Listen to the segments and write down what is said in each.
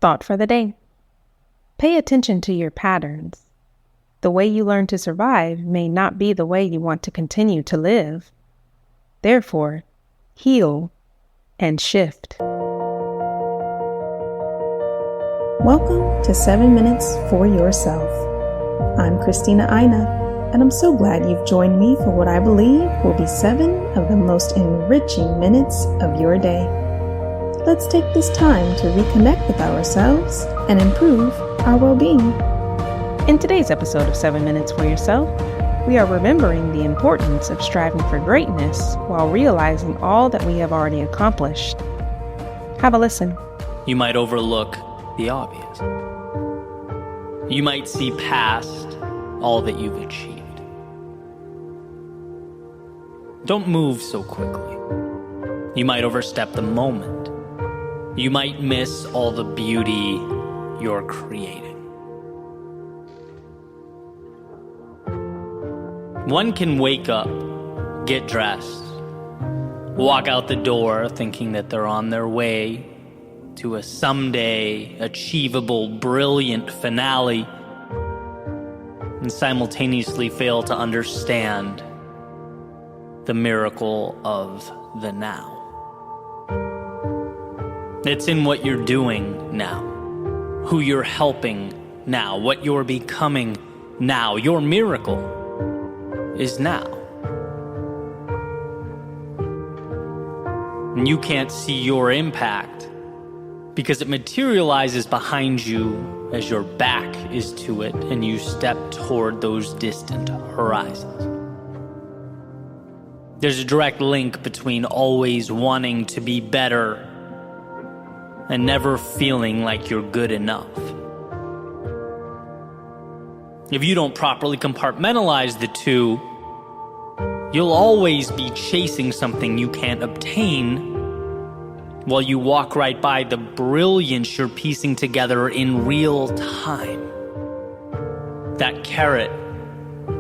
Thought for the day. Pay attention to your patterns. The way you learn to survive may not be the way you want to continue to live. Therefore, heal and shift. Welcome to 7 Minutes for Yourself. I'm Christina Aina, and I'm so glad you've joined me for what I believe will be 7 of the most enriching minutes of your day. Let's take this time to reconnect with ourselves and improve our well-being. In today's episode of 7 Minutes for Yourself, we are remembering the importance of striving for greatness while realizing all that we have already accomplished. Have a listen. You might overlook the obvious. You might see past all that you've achieved. Don't move so quickly. You might overstep the moment. You might miss all the beauty you're creating. One can wake up, get dressed, walk out the door thinking that they're on their way to a someday achievable, brilliant finale, and simultaneously fail to understand the miracle of the now. It's in what you're doing now, who you're helping now, what you're becoming now. Your miracle is now. And you can't see your impact because it materializes behind you as your back is to it and you step toward those distant horizons. There's a direct link between always wanting to be better and never feeling like you're good enough. If you don't properly compartmentalize the two, you'll always be chasing something you can't obtain while you walk right by the brilliance you're piecing together in real time. That carrot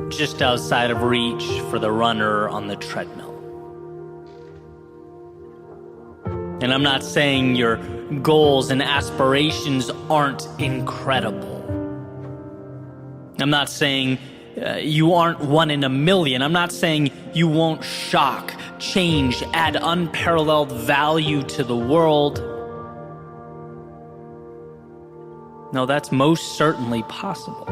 just outside of reach for the runner on the treadmill. And I'm not saying your goals and aspirations aren't incredible. I'm not saying you aren't one in a million. I'm not saying you won't shock, change, add unparalleled value to the world. No, that's most certainly possible.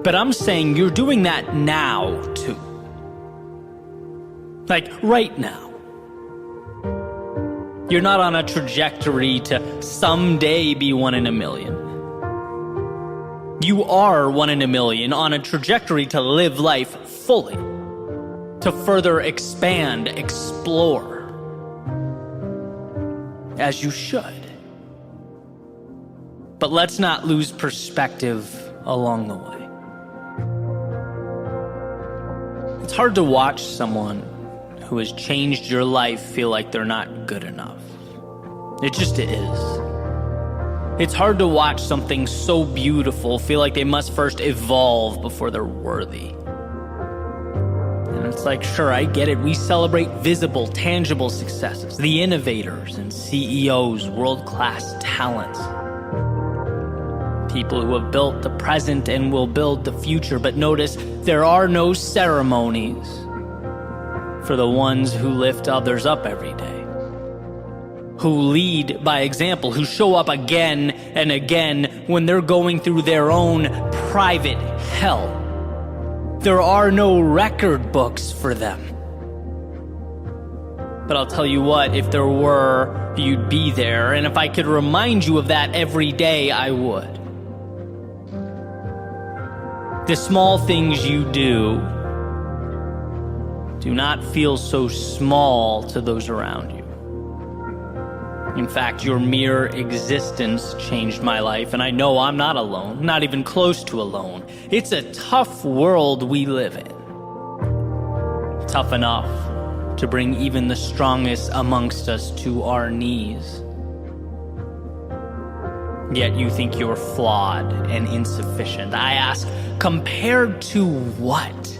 But I'm saying you're doing that now, too. Like, right now. You're not on a trajectory to someday be one in a million. You are one in a million on a trajectory to live life fully, to further expand, explore, as you should. But let's not lose perspective along the way. It's hard to watch someone who has changed your life feel like they're not good enough. It just is. It's hard to watch something so beautiful feel like they must first evolve before they're worthy. And it's like, sure, I get it. We celebrate visible, tangible successes, the innovators and CEOs, world-class talents, people who have built the present and will build the future. But notice, there are no ceremonies for the ones who lift others up every day, who lead by example, who show up again and again when they're going through their own private hell. There are no record books for them. But I'll tell you what, if there were, you'd be there, and if I could remind you of that every day, I would. The small things you do not feel so small to those around you. In fact, your mere existence changed my life, and I know I'm not alone, not even close to alone. It's a tough world we live in. Tough enough to bring even the strongest amongst us to our knees. Yet you think you're flawed and insufficient. I ask, compared to what?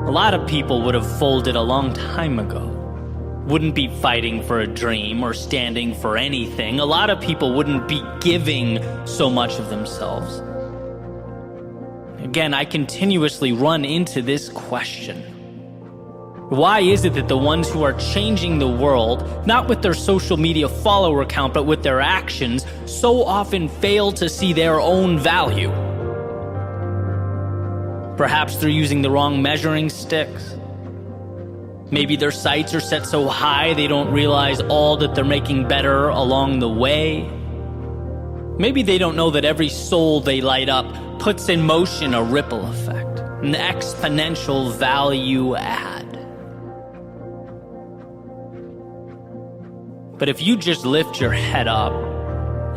A lot of people would have folded a long time ago. wouldn't be fighting for a dream or standing for anything. A lot of people wouldn't be giving so much of themselves. Again, I continuously run into this question. Why is it that the ones who are changing the world, not with their social media follower count, but with their actions, so often fail to see their own value? Perhaps they're using the wrong measuring sticks. Maybe their sights are set so high they don't realize all that they're making better along the way. Maybe they don't know that every soul they light up puts in motion a ripple effect, an exponential value add. But if you just lift your head up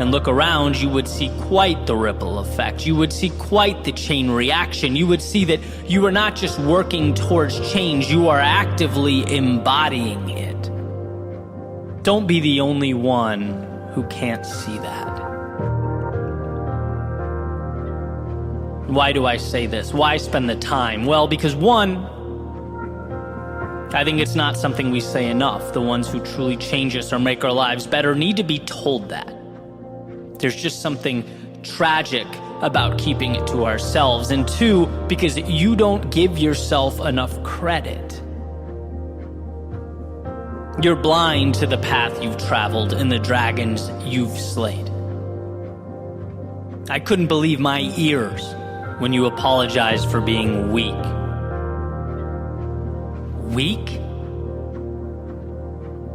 and look around, you would see quite the ripple effect. You would see quite the chain reaction. You would see that you are not just working towards change, you are actively embodying it. Don't be the only one who can't see that. Why do I say this? Why spend the time? Well, because one, I think it's not something we say enough. The ones who truly change us or make our lives better need to be told that. There's just something tragic about keeping it to ourselves. And two, because you don't give yourself enough credit. You're blind to the path you've traveled and the dragons you've slayed. I couldn't believe my ears when you apologized for being weak. Weak?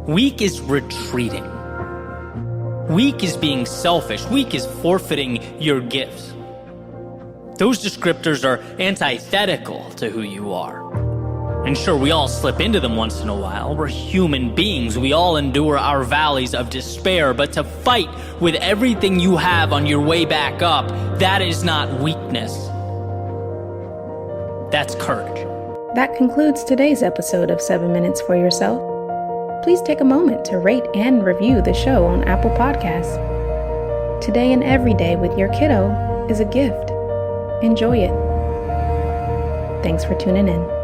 Weak is retreating. Weak is being selfish. Weak is forfeiting your gifts. Those descriptors are antithetical to who you are. And sure, we all slip into them once in a while. We're human beings. We all endure our valleys of despair. But to fight with everything you have on your way back up, that is not weakness. That's courage. That concludes today's episode of 7 Minutes for Yourself. Please take a moment to rate and review the show on Apple Podcasts. Today and every day with your kiddo is a gift. Enjoy it. Thanks for tuning in.